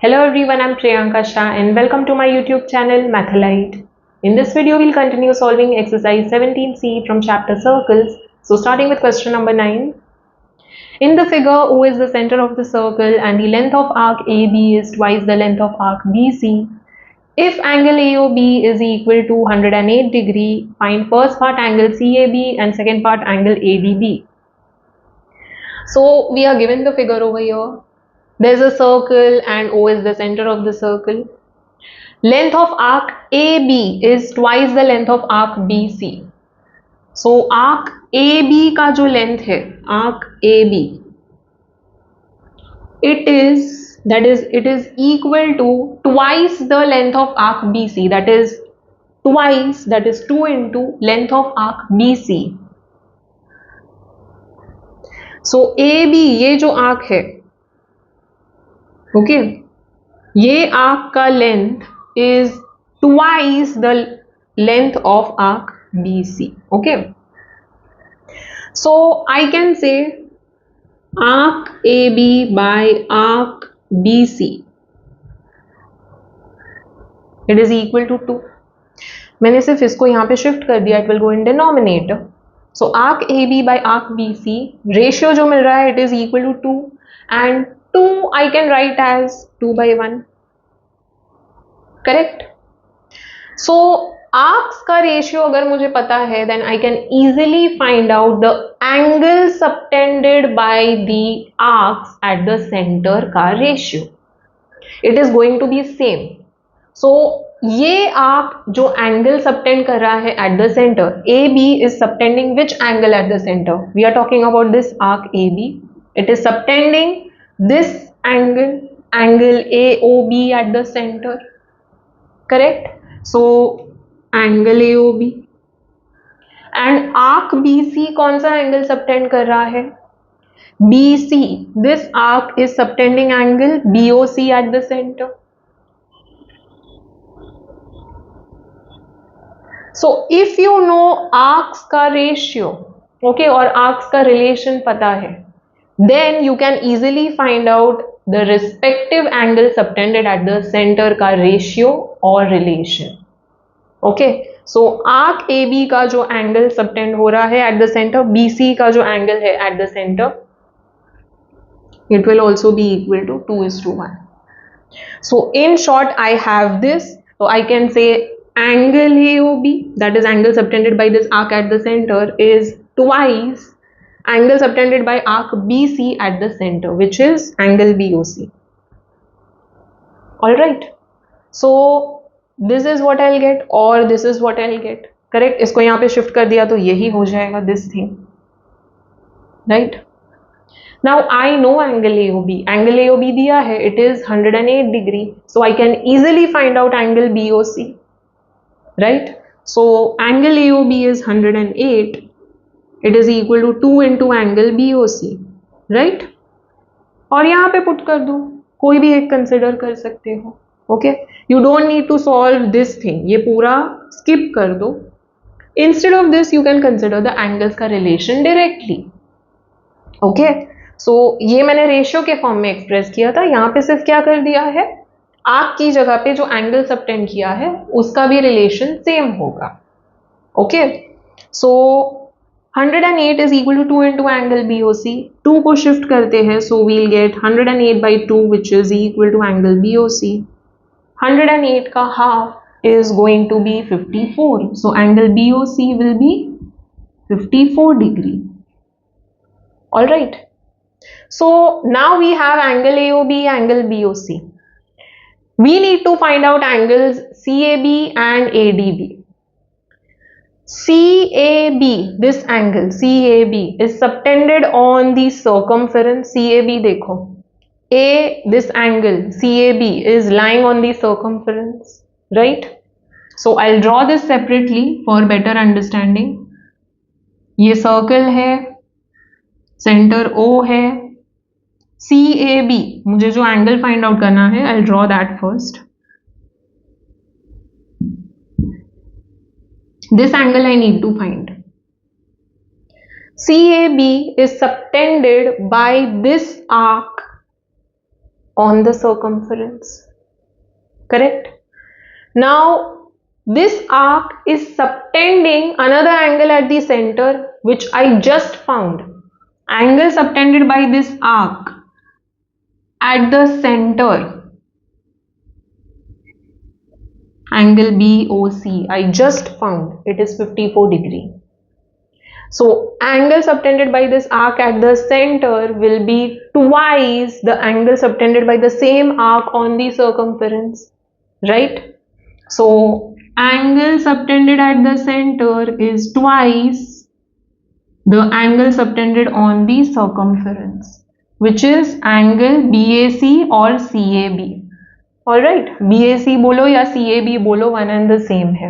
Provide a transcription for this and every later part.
Hello everyone, I'm Priyanka Shah and welcome to my YouTube channel Mathalite. In this video, we'll continue solving exercise 17C from chapter Circles. So starting with question number 9. In the figure, O is the center of the circle and the length of arc AB is twice the length of arc BC. If angle AOB is equal to 108 degree, find first part angle CAB and second part angle ADB. So we are given the figure over here. There's a circle and O is the center of the circle. Length of arc AB is twice the length of arc BC. So arc AB का जो length है, arc AB, it is equal to twice the length of arc BC. That is 2 into length of arc BC. So AB ये जो arc है, okay, ये arc का length is twice the length of arc BC. Okay, so I can say arc AB by arc BC it is equal to 2. मैंने सिर्फ इसको यहां पे शिफ्ट कर दिया, it will go in denominator. So arc AB by arc BC ratio जो मिल रहा है it is equal to 2 and 2 I can write as 2 by 1. Correct? So arcs का ratio अगर मुझे पता है then I can easily find out the angle subtended by the arcs at the center का ratio. It is going to be same. So ये arc जो angle subtend कर रहा है at the center, AB is subtending which angle at the center? We are talking about this arc AB. It is subtending this angle AOB at the center. Correct? So angle AOB and arc BC कौन सा angle subtend कर रहा है? BC. This arc is subtending angle BOC at the center. So if you know arcs का ratio, okay, और arcs का relation पता है, then you can easily find out the respective angle subtended at the center का ratio or relation. Okay, so arc AB का जो angle subtend हो रहा है at the center, BC का जो angle है at the center, it will also be equal to 2:1. So in short, I have this. So I can say angle AOB, that is angle subtended by this arc at the center, is twice angle subtended by arc BC at the center, which is angle BOC. Alright, so this is what I'll get or this is what I'll get. Correct? इसको यहाँ पे shift कर दिया तो यही हो जाएगा, this thing. Right? Now I know angle AOB. Angle AOB दिया है, it is 108 degree. So I can easily find out angle BOC. Right? So angle AOB is 108. It is equal to 2 into angle BOC, right? और यहाँ पे put कर दो, कोई भी एक कंसिडर कर सकते हो. Okay, you don't need to solve this thing, ये पूरा स्किप कर दो. Instead of this you can consider the angles का रिलेशन डायरेक्टली. ओके, सो ये मैंने रेशियो के फॉर्म में एक्सप्रेस किया था. यहाँ पे सिर्फ क्या कर दिया है, आर्क की जगह पे जो एंगल सबटेंड किया है उसका भी रिलेशन सेम होगा. Okay, so 108 is equal to 2 into angle BOC. 2 को shift करते हैं, so we'll get 108 by 2 which is equal to angle BOC. 108 का half is going to be 54. So angle BOC will be 54 degree. Alright. So now we have angle AOB, angle BOC. We need to find out angles CAB and ADB. CAB, this angle CAB is subtended on the circumference. CAB देखो, this angle CAB is lying on the circumference, right? So I'll draw this separately for better understanding. ये circle है, center O है, CAB मुझे जो angle find out करना है, I'll draw that first. This angle I need to find. CAB is subtended by this arc on the circumference. Correct? Now, this arc is subtending another angle at the center, which I just found. Angle subtended by this arc at the center, angle BOC, I just found it is 54 degree. So angle subtended by this arc at the center will be twice the angle subtended by the same arc on the circumference, right? So angle subtended at the center is twice the angle subtended on the circumference, which is angle BAC or CAB. Alright, BAC बोलो या CAB बोलो, one and the same है.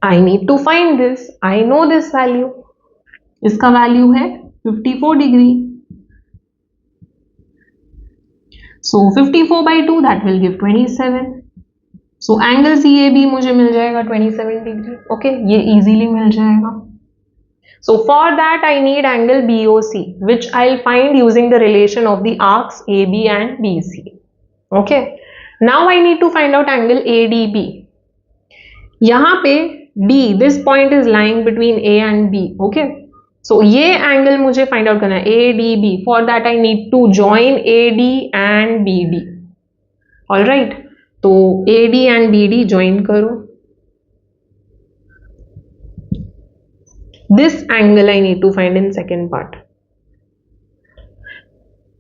I need to find this. I know this value. इसका value है 54 degree. So 54 by 2 that will give 27. So angle CAB मुझे मिल जाएगा 27 degree. Okay, ये easily मिल जाएगा. So for that I need angle BOC, which I'll find using the relation of the arcs AB and BC. Okay. Now I need to find out angle ADB. यहाँ पे D, this point is lying between A and B. Okay. So ये angle मुझे find out करना है ADB. For that I need to join AD and BD. Alright. तो AD and BD join करो. This angle I need to find in second part.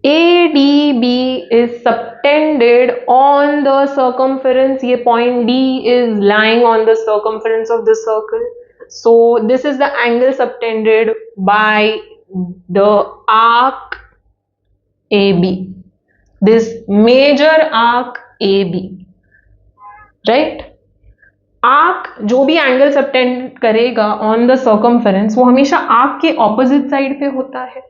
ADB is subtended on the circumference. ये point D is lying on the circumference of the circle. So this is the angle subtended by the arc AB. This major arc AB. Right? Arc जो भी angle subtend करेगा on the circumference वो हमेशा arc के opposite side पे होता है.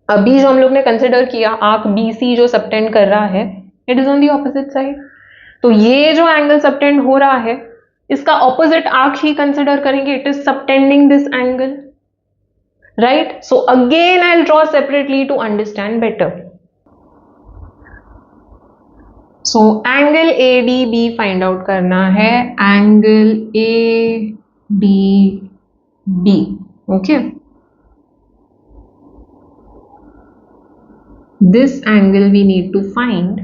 अभी जो हम लोग ने कंसिडर किया आर्क BC जो सबटेंड कर रहा है it is on the opposite side. तो ये जो एंगल सबटेंड हो रहा है इसका ऑपोजिट आर्क ही कंसिडर करेंगे. It is subtending this angle, right? So again I will draw separately to understand better. So angle ADB find out करना है, angle ADB. Okay. This angle we need to find.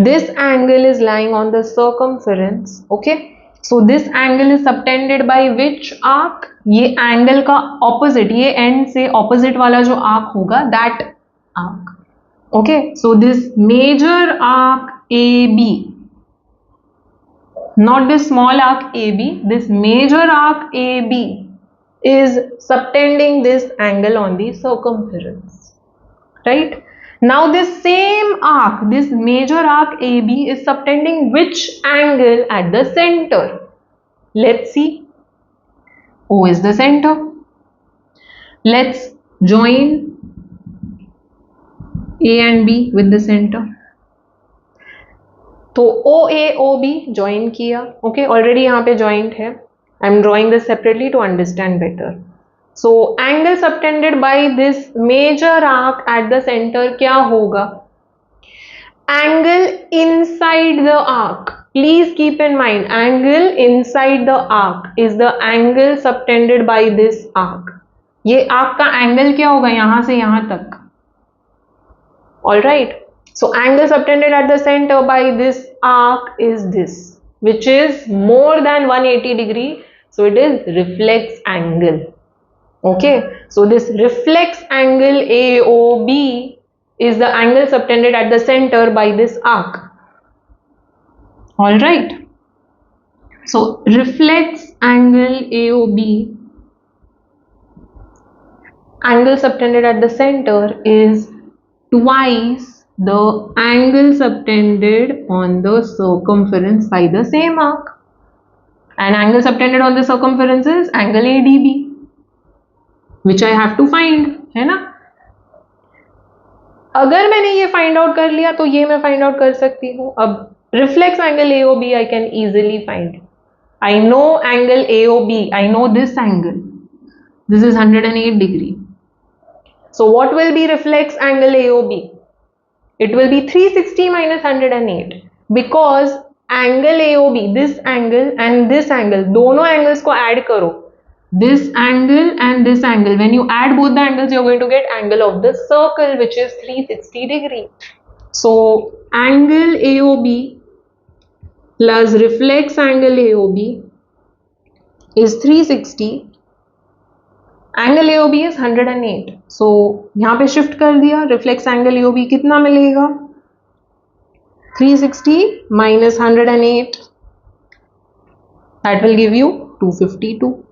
This angle is lying on the circumference. Okay. So this angle is subtended by which arc? ये angle का opposite, ये end से opposite वाला जो arc होगा that arc. Okay, so this major arc AB, not this small arc AB, this major arc AB is subtending this angle on the circumference, right? Now this same arc, this major arc AB is subtending which angle at the center? Let's see. O is the center. Let's join A and B with the center. तो OA OB join किया. Okay, already यहाँ पे joint है. I am drawing this separately to understand better. So angle subtended by this major arc at the center क्या होगा? Angle inside the arc. Please keep in mind, angle inside the arc is the angle subtended by this arc. ये arc का angle क्या होगा यहाँ से यहाँ तक? Alright, so angle subtended at the center by this arc is this, which is more than 180 degree. So it is reflex angle. Okay, so this reflex angle AOB is the angle subtended at the center by this arc. Alright, so reflex angle AOB, angle subtended at the center is twice the angle subtended on the circumference by the same arc. And angle subtended on the circumference is angle ADB, which I have to find, है ना? अगर मैंने ये find out कर लिया तो ये मैं find out कर सकती हूँ. अब reflex angle AOB I can easily find. I know angle AOB, I know this angle. This is 108 degree. So what will be reflex angle AOB? It will be 360 minus 108 because angle AOB, this angle and this angle, दोनों angles को add करो. This angle and this angle. When you add both the angles, you're going to get angle of the circle, which is 360 degree. So angle AOB plus reflex angle AOB is 360. Angle AOB is 108. So यहाँ पे shift कर दिया. Reflex angle AOB कितना मिलेगा? 360 minus 108. That will give you 252.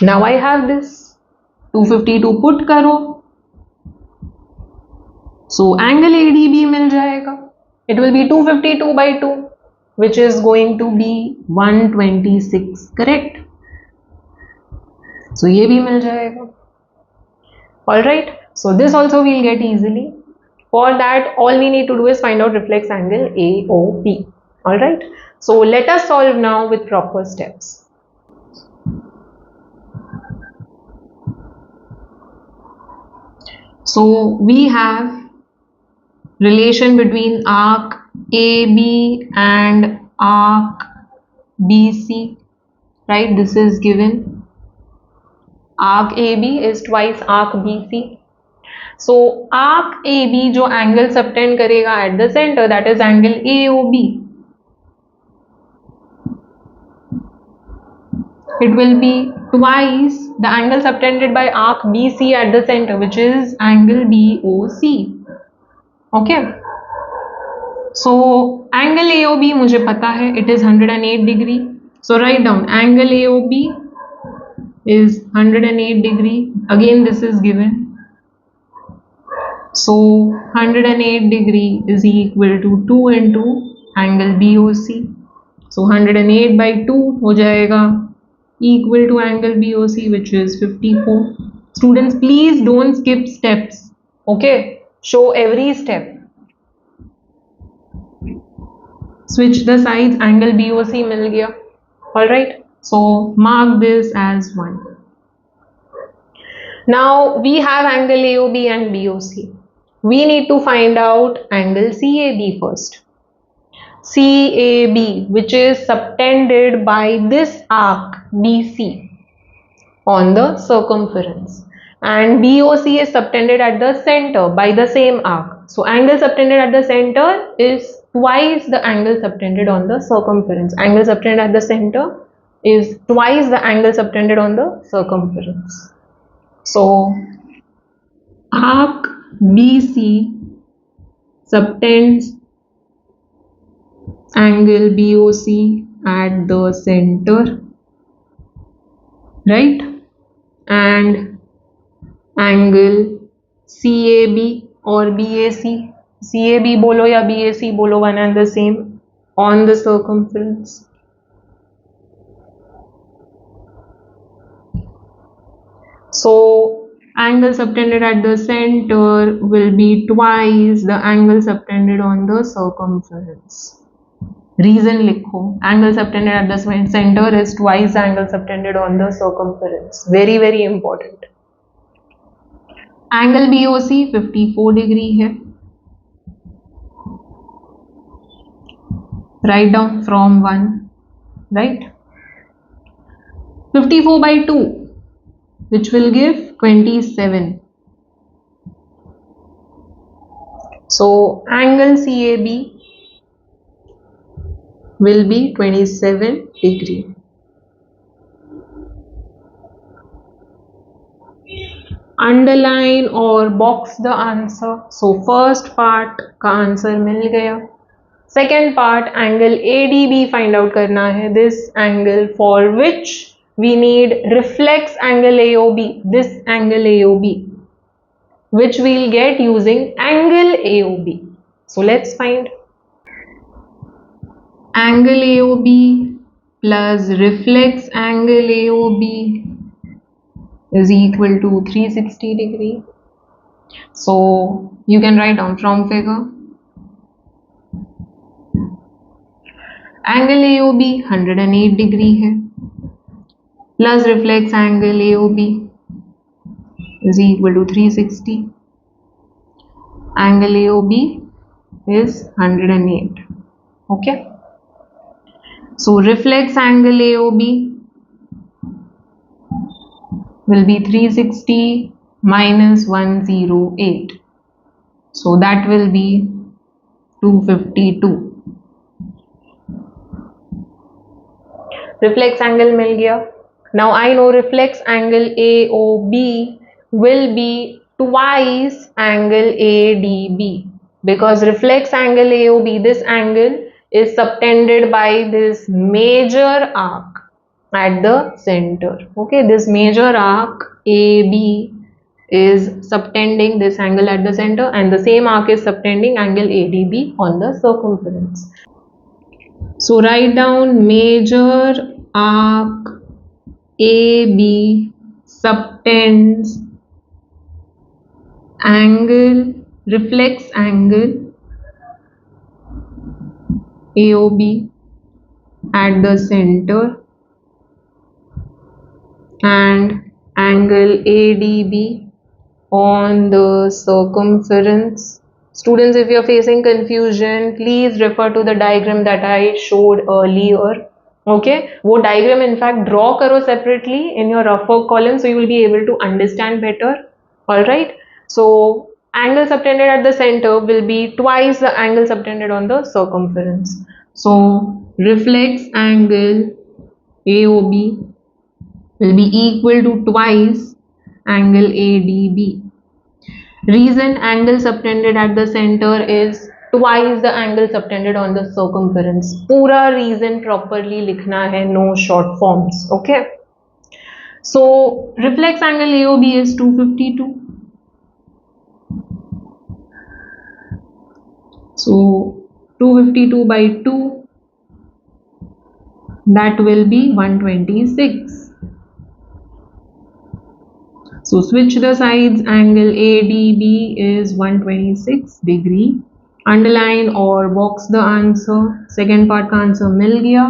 Now I have this. 252 put करो. So angle ADB मिल जाएगा. It will be 252 by 2, which is going to be 126. Correct? So ये भी मिल जाएगा. Alright. So this also we'll get easily. For that, all we need to do is find out reflex angle AOB. Alright. So let us solve now with proper steps. So we have relation between arc AB and arc BC, right? This is given. Arc AB is twice arc BC. So arc AB जो angle subtend करेगा at the center, that is angle AOB. It will be twice the angle subtended by arc BC at the center, which is angle BOC. Okay. So angle AOB मुझे पता है, it is 108 degree. So write down angle AOB is 108 degree. Again this is given. So 108 degree is equal to 2 into angle BOC. So 108 by 2 हो जाएगा equal to angle BOC, which is 54. Students, please don't skip steps. Okay, show every step. Switch the sides, angle BOC मिल गया. Alright, so mark this as 1. Now we have angle AOB and BOC. We need to find out angle CAB first. CAB, which is subtended by this arc BC on the circumference, and BOC is subtended at the center by the same arc. So angle subtended at the center is twice the angle subtended on the circumference. Angle subtended at the center is twice the angle subtended on the circumference. So arc BC subtends angle BOC at the center, right? And angle CAB or BAC, CAB बोलो या BAC बोलो, one and the same, on the circumference. So angle subtended at the center will be twice the angle subtended on the circumference. Reason लिखो, angle subtended at the center is twice the angle subtended on the circumference. Very very important. Angle BOC 54 degree है. Write down from 1, right? 54 by 2, which will give 27. So angle CAB will be 27 degree. Underline or box the answer. So first part का answer मिल गया. Second part, angle ADB find out करना है. This angle for which we need reflex angle AOB. This angle AOB, which we'll get using angle AOB. So let's find. Angle AOB plus reflex angle AOB is equal to 360 degree. So you can write down from figure. Angle AOB 108 degree है plus reflex angle AOB is equal to 360. Angle AOB is 108. Okay. So reflex angle AOB will be 360 minus 108. So that will be 252. Reflex angle मिल गया. Now I know reflex angle AOB will be twice angle ADB, because reflex angle AOB, this angle is subtended by this major arc at the center. Okay, this major arc AB is subtending this angle at the center, and the same arc is subtending angle ADB on the circumference. So write down major arc AB subtends angle, reflex angle AOB at the center and angle ADB on the circumference. Students, if you're facing confusion, please refer to the diagram that I showed earlier. Okay, वो diagram in fact draw करो separately in your rough work column, so you will be able to understand better. All right. So angle subtended at the center will be twice the angle subtended on the circumference. So reflex angle AOB will be equal to twice angle ADB. Reason angle subtended at the center is twice the angle subtended on the circumference. पूरा reason properly लिखना है, no short forms. Okay. So reflex angle AOB is 252. So 252 by 2, that will be 126. So switch the sides, angle ADB is 126 degree. Underline or box the answer. Second part का answer मिल गया.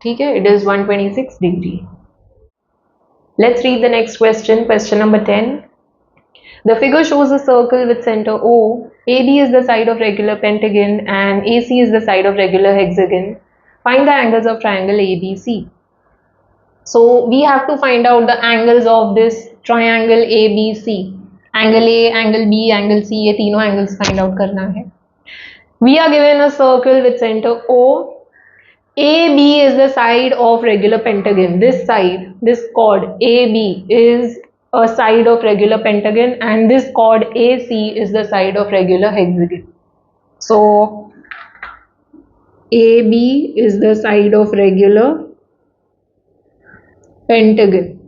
ठीक है, it is 126 degree. Let's read the next question. Question number 10. The figure shows a circle with center O. AB is the side of regular pentagon and AC is the side of regular hexagon. Find the angles of triangle ABC. So we have to find out the angles of this triangle ABC. Angle A, angle B, angle C, ये तीनों angles find out करना है. We are given a circle with center O. AB is the side of regular pentagon. This side, this chord AB is a side of regular pentagon, and this chord AC is the side of regular hexagon. So AB is the side of regular pentagon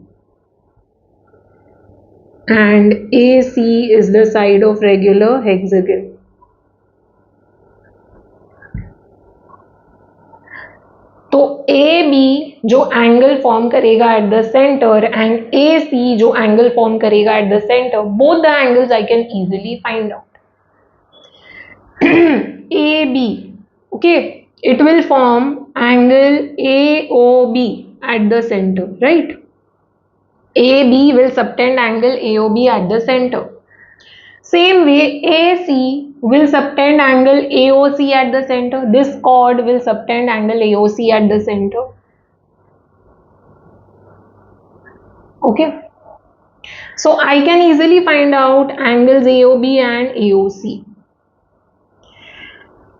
and AC is the side of regular hexagon. तो AB जो angle form करेगा eight the centre and AC जो angle form करेगा eight the centre, both the angles I can easily find out. AB, okay, it will form angle AOB at the center, right? AB will subtend angle AOB at the center. Same way, AC will subtend angle AOC at the center. This chord will subtend angle AOC at the center. Okay. So I can easily find out angles AOB and AOC.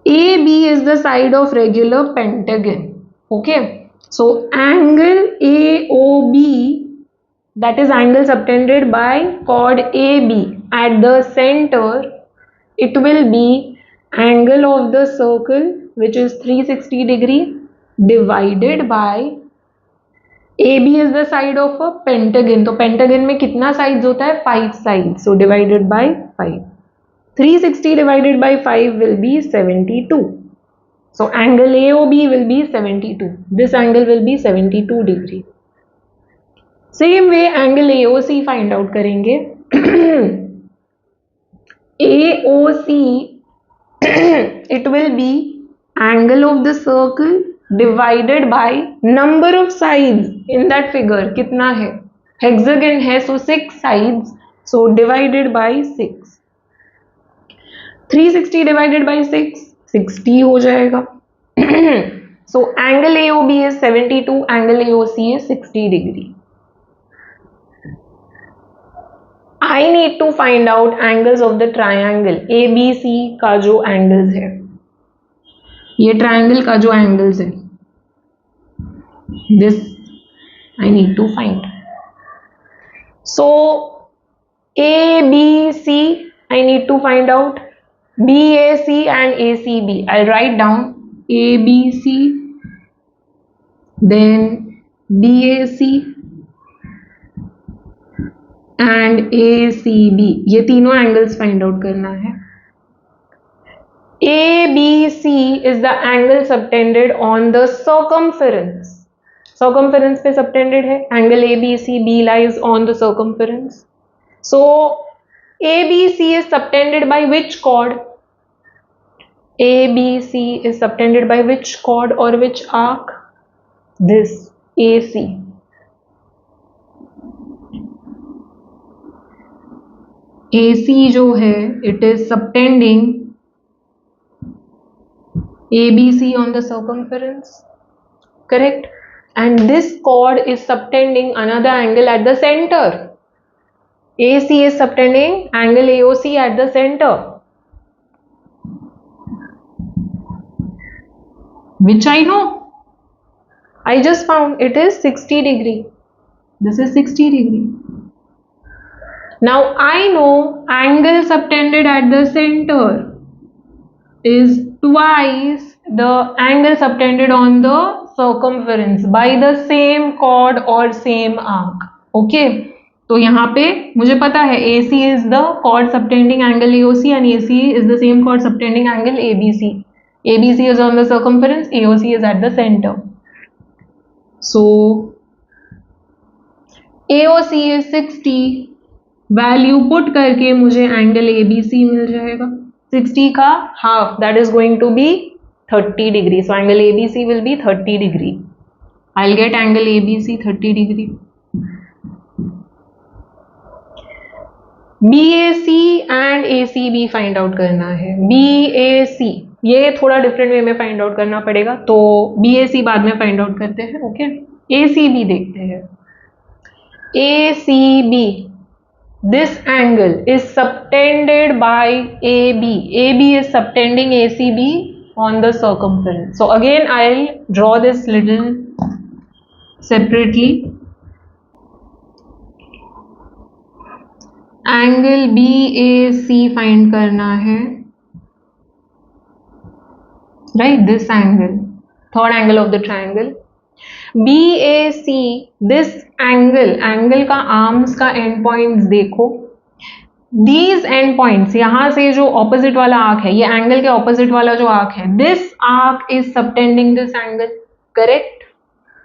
AB is the side of regular pentagon. Okay. So angle AOB, that is angle subtended by chord AB at the center, it will be angle of the circle, which is 360 degree, divided by AB is the side of a pentagon. तो pentagon में कितना sides होता है? 5 sides. So divided by 5. 360 divided by 5 will be 72. So angle AOB will be 72. This angle will be 72 degree. Same way angle AOC find out करेंगे. AOC it will be angle of the circle divided by number of sides in that figure. कितना है? Hexagon है, so 6 sides. So divided by 6, 360 divided by 6, 60 हो जाएगा. So angle AOB is 72, angle AOC is 60 degree. I need to find out angles of the triangle ABC का जो angles है, ये triangle का जो angles है, this I need to find. So ABC I need to find out, BAC and ACB. I'll write down ABC, then BAC and ACB. ये तीनों angles find out करना है. ABC is the angle subtended on the circumference. Circumference पे subtended है. Angle ABC, B lies on the circumference. So ABC is subtended by which chord? ABC is subtended by which chord or which arc? This AC. AC जो है, it is subtending ABC on the circumference, correct? And this chord is subtending another angle at the center. AC is subtending angle AOC at the center, which I know. I just found it is 60 degree. This is 60 degree. Now I know angle subtended at the center is twice the angle subtended on the circumference by the same chord or same arc. Okay. तो यहाँ पे मुझे पता है AC is the chord subtending angle AOC and AC is the same chord subtending angle ABC. ABC is on the circumference, AOC is at the center. So AOC is 60. Value put करके मुझे angle ABC मिल जाएगा. 60 का half, that is going to be 30 degree. So angle ABC will be 30 degree. I'll get angle ABC 30 degree. BAC and ACB find out करना है. BAC ये थोड़ा different way में find out करना पड़ेगा, तो BAC बाद में फाइंड आउट करते हैं. ओके, ACB देखते हैं. ACB, this angle is subtended by AB. AB is subtending ACB on the circumference. So again I'll draw this little separately. Angle BAC find करना है, right? This angle, third angle of the triangle. BAC, this angle, angle का arms का and points देखो. These and points, यहां से जो opposite वाला arc है, ये एंगल के ऑपोजिट वाला जो आर्क है, this arc is subtending this angle, correct?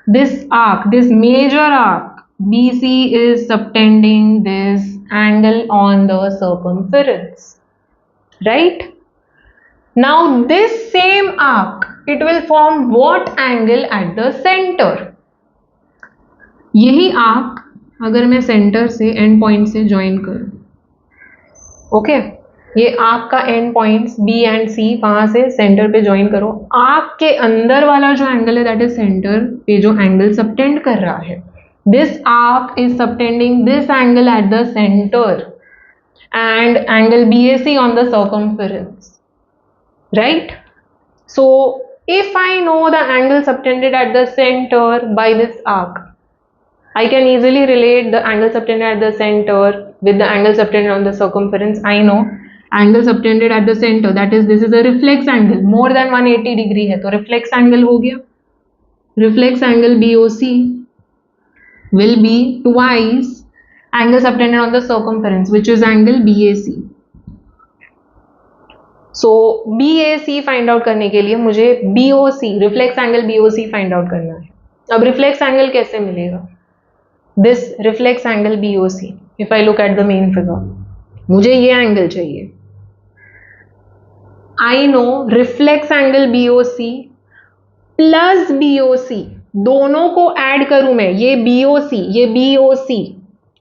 This arc, this major arc BC is subtending this angle on the circumference, right? Now this same arc, it will form what angle at the center? यही arc अगर मैं center से end point से join करूं, okay? ये arc का end points B and C वहां से center पे join करो. arc के अंदर वाला जो angle है, that is center पे जो angle subtend कर रहा है, this arc is subtending this angle at the center and angle BAC on the circumference, right? So if I know the angle subtended at the center by this arc, I can easily relate the angle subtended at the center with the angle subtended on the circumference. I know angle subtended at the center, that is, this is a reflex angle, more than 180 degree है, तो reflex angle हो गया. reflex angle BOC will be twice angle subtended on the circumference, which is angle BAC. So BAC find out करने के लिए मुझे BOC, reflex angle BOC find out करना है. अब रिफ्लेक्स एंगल कैसे मिलेगा? This reflex angle BOC, if I look at the main figure, मुझे ये एंगल चाहिए. I know reflex angle BOC plus BOC, दोनों को ऐड करूं मैं, ये BOC, ये BOC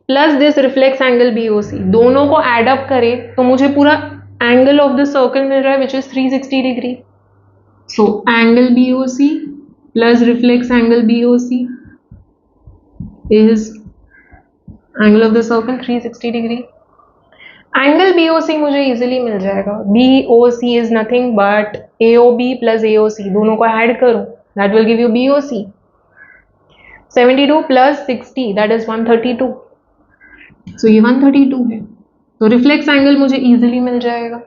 plus this reflex angle BOC, दोनों को एड अप करे तो मुझे पूरा एंगल ऑफ द सर्कल मिल रहा है which is 360 degree. So angle BOC plus reflex angle BOC is angle of the circle 360 degree. Angle BOC मुझे इजीली मिल जाएगा. BOC is nothing but AOB plus AOC, दोनों को ऐड करो, that will give you BOC. 72 plus 60 that is 132. सो ये 132 है. तो reflex angle मुझे इजीली मिल जाएगा,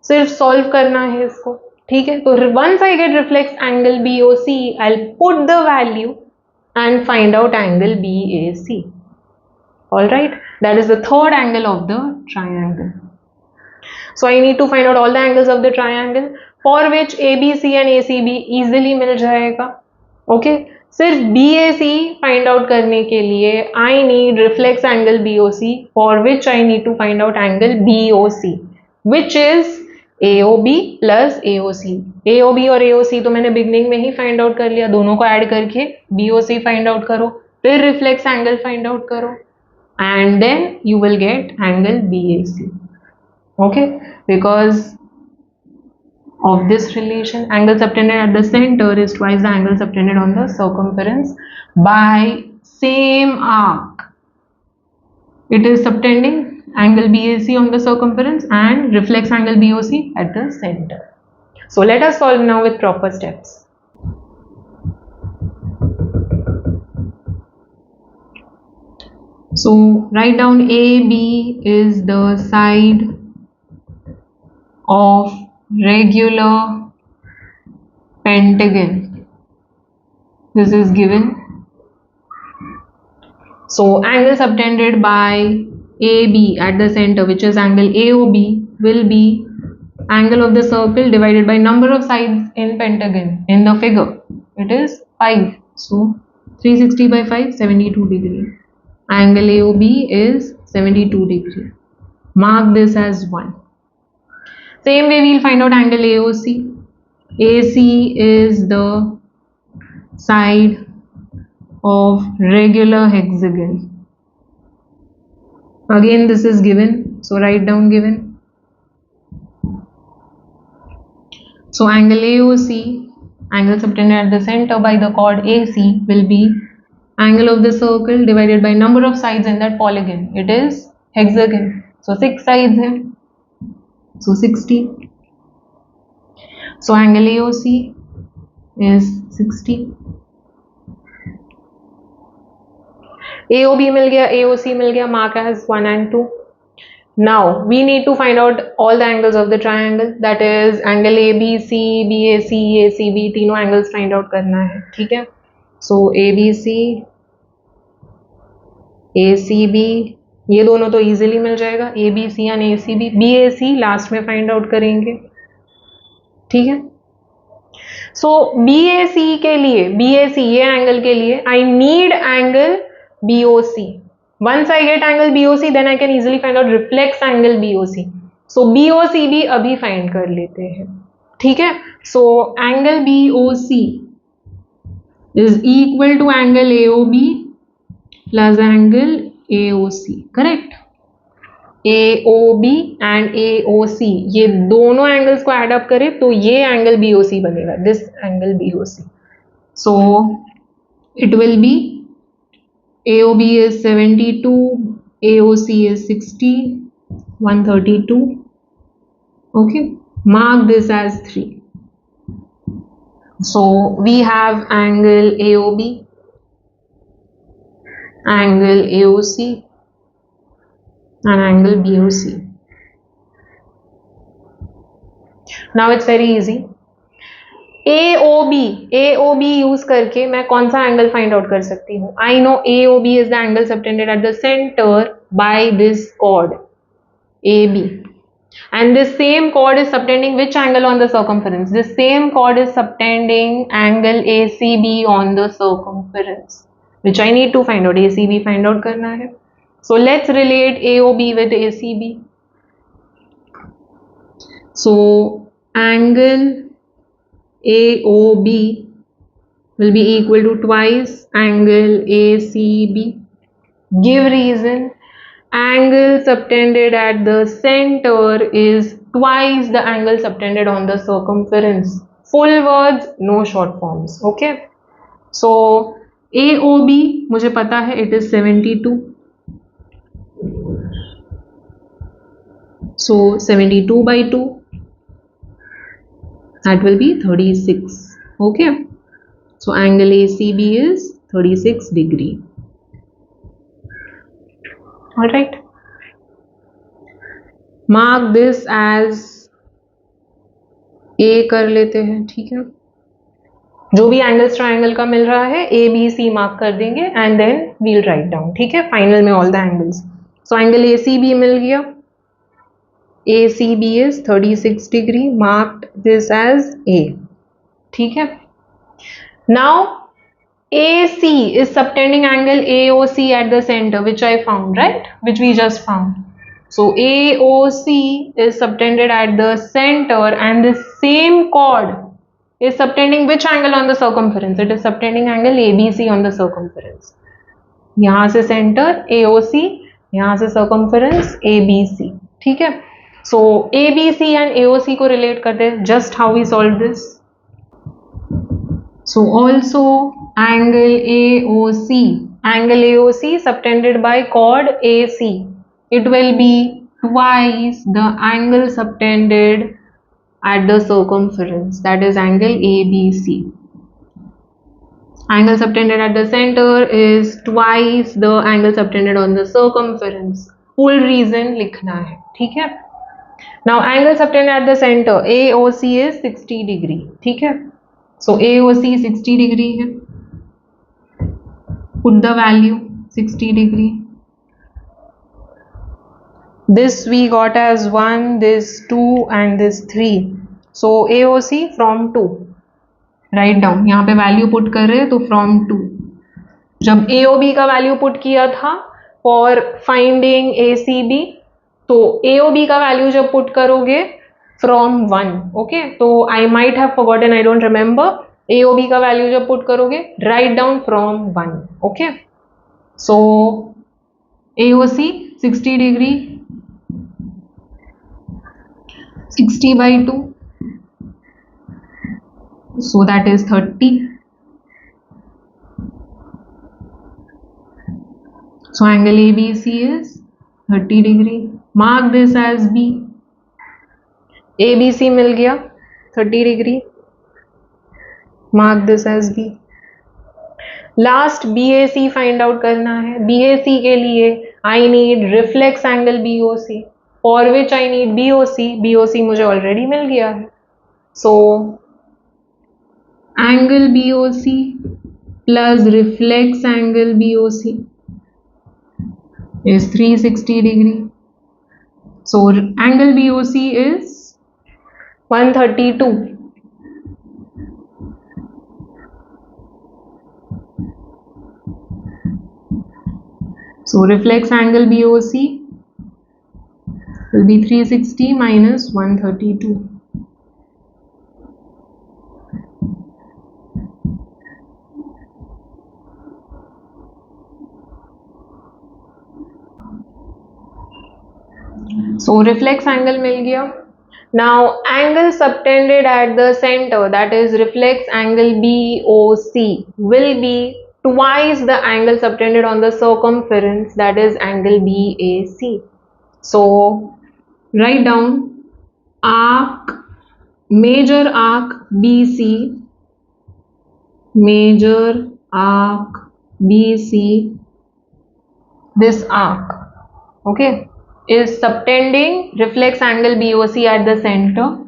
सिर्फ सॉल्व करना है इसको. ठीक है, तो once I get reflex angle BOC I will put the value and find out angle BAC. All right, that is the third angle of the triangle. So I need to find out all the angles of the triangle, for which ABC and ACB easily मिल जाएगा. Okay, सिर्फ BAC find out करने के लिए I need reflex angle BOC, for which I need to find out angle BOC, which is AOB plus AOC. AOB और AOC तो मैंने beginning में ही find out कर लिया, दोनों को ऐड करके BOC फाइंड आउट करो, फिर रिफ्लेक्स एंगल फाइंड आउट करो, and then you will get angle BAC. Okay, because of this relation, angle subtended at the center is twice the angle subtended on the circumference by same arc. It is subtending angle BAC on the circumference and reflex angle BOC at the center. So let us solve now with proper steps. So write down AB is the side of regular pentagon. This is given. So angle subtended by AB at the center, which is angle AOB, will be angle of the circle divided by number of sides in pentagon. In the figure it is 5, so 360 by 5, 72 degree. Angle AOB is 72 degree. Mark this as 1. Same way we will find out angle AOC. AC is the side of regular hexagon. Again this is given, so write down given. So angle AOC, angle subtended at the center by the chord AC, will be angle of the circle divided by number of sides in that polygon. It is hexagon, so 6 sides हैं, so 60. So angle AOC is 60. AOB मिल गया, AOC मिल गया, mark as 1 and 2. Now we need to find out all the angles of the triangle, that is angle ABC, BAC, ACB, तीनों angles find out करना है. ठीक है, so ABC, ACB, ये दोनों तो easily मिल जाएगा, ABC and ACB. BAC last में फाइंड आउट करेंगे. ठीक है, सो BAC के लिए, BAC ये एंगल के लिए I need angle BOC. Once I get angle BOC, then I can easily find out reflex angle BOC. So BOC भी अभी फाइंड कर लेते हैं. ठीक है, so angle BOC is equal to angle AOB plus angle AOC. Correct? AOB and AOC, ये दोनों angles को एड अप करें तो ये एंगल BOC बनेगा, this angle BOC. So it will be AOB is 72, AOC is 60, 132. Okay, mark this as 3. So we have angle AOB, angle AOC and angle BOC. Now it's very easy. AOB use करके मैं कौन सा angle find out कर सकती हूँ? I know AOB is the angle subtended at the centre by this chord AB, and this same chord is subtending which angle on the circumference? This same chord is subtending angle ACB on the circumference, which I need to find out. ACB find out करना है. So let's relate AOB with ACB. So angle AOB will be equal to twice angle ACB. Give reason. Angle subtended at the center is twice the angle subtended on the circumference. Full words, no short forms. Okay. So AOB मुझे पता है it is 72. So 72 by 2, that will be 36. Okay. So angle ACB is 36 degree. Alright. Mark this as A कर लेते हैं, ठीक है. जो भी एंगल्स ट्राइंगल का मिल रहा है ABC मार्क कर देंगे and then we'll write down, ठीक है, फाइनल में all the angles. So angle ACB मिल गया. ACB is 36 degree. Marked this as A. ठीक है. Now AC is subtending angle AOC at the center, which I found, right? Which we just found. So AOC is subtended at the center, and the same chord is subtending which angle on the circumference? It is subtending angle ABC on the circumference. यहाँ से center AOC, यहाँ से circumference ABC. ठीक है. So ABC and AOC को relate करते हैं. Just how we solve this? So also angle AOC subtended by chord AC. It will be twice the angle subtended at the circumference, that is angle ABC. Angle subtended at the center is twice the angle subtended on the circumference. Full reason लिखना है, ठीक है. Now angle subtended at the center AOC is 60 degree, ठीक है. So AOC 60 degree है. Put the value 60 degree. This we got as 1, this 2 and this 3. So AOC from 2. Write down. यहाँ पे value put कर रहे हैं तो from 2. जब AOB का value put किया था for finding ACB, तो AOB का value जब put करोगे from 1. Okay. तो I might have forgotten, I don't remember. AOB का value जब put करोगे write down from 1. Okay. So AOC 60 degree. 60 by 2, so that is 30. So angle ABC is 30 degree. Mark this as B. ABC मिल गया 30 degree. Mark this as B. Last BAC find out करना है. BAC के लिए I need reflex angle BOC. For which I need BOC. BOC मुझे already मिल गया है. So angle BOC plus reflex angle BOC is 360 degree. So angle BOC is 132. So reflex angle BOC will be 360 minus 132. So reflex angle मिल गया. Now angle subtended at the center, that is reflex angle BOC, will be twice the angle subtended on the circumference, that is angle BAC. So write down arc, major arc BC, major arc BC, this arc, okay, is subtending reflex angle BOC at the center.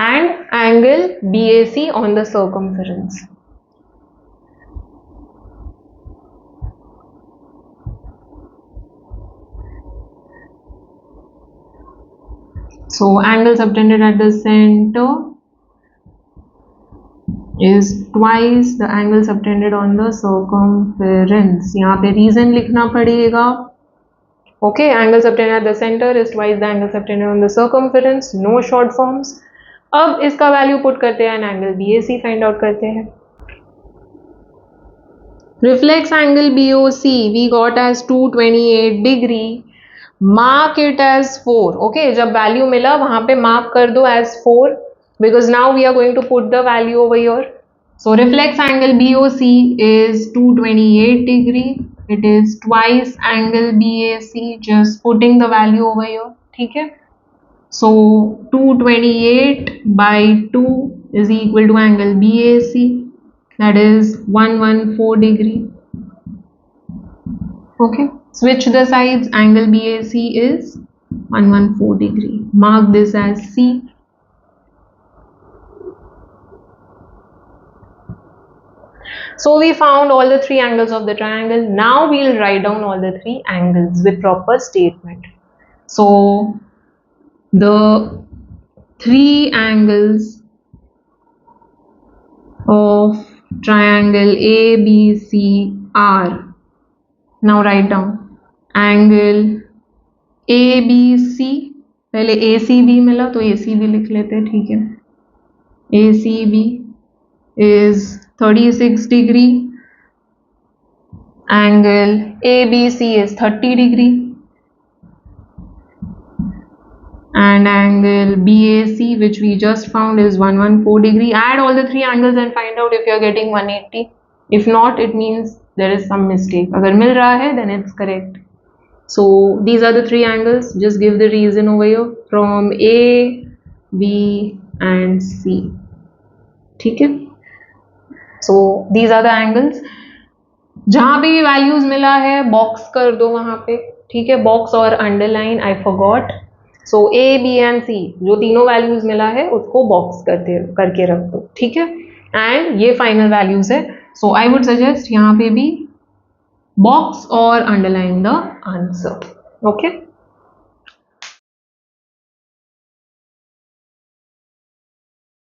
And angle BAC on the circumference. So angle subtended at the center is twice the angle subtended on the circumference. यहाँ पे reason लिखना पड़ेगा. Okay, angle subtended at the center is twice the angle subtended on the circumference. No short forms. अब इसका value put करते हैं and angle BAC find out करते हैं. Reflex angle BOC we got as 228 degree. Mark it as 4. Okay, जब value मिला वहां पे मार्क कर दो as 4 because now we are going to put the value over here. So reflex angle BOC is 228 degree. It is twice angle BAC. Just putting the value over here. ठीक है. So 228 by 2 is equal to angle BAC. That is 114 degree. Okay. Switch the sides. Angle BAC is 114 degree. Mark this as C. So we found all the three angles of the triangle. Now we'll write down all the three angles with proper statement. So the three angles of triangle ABC are, now write down angle ABC. पहले ACB मिला तो ACB लिख लेते हैं. ठीक है. ACB is 36 degree. Angle ABC is 30 degree. And angle BAC, which we just found, is 114 degree. Add all the three angles and find out if you are getting 180. If not, it means there is some mistake. अगर मिल रहा है then it's correct. So these are the three angles. Just give the reason over here from A, B and C. ठीक है. So these are the angles. जहां पे भी values मिला है बॉक्स कर दो वहां पे. ठीक है. बॉक्स और underline. I forgot. So A, B and C जो तीनों वैल्यूज मिला है उसको बॉक्स करके रख दो. ठीक है. एंड ये फाइनल वैल्यूज है. सो आई वुड सजेस्ट यहाँ पे भी बॉक्स और अंडरलाइन द आंसर. ओके.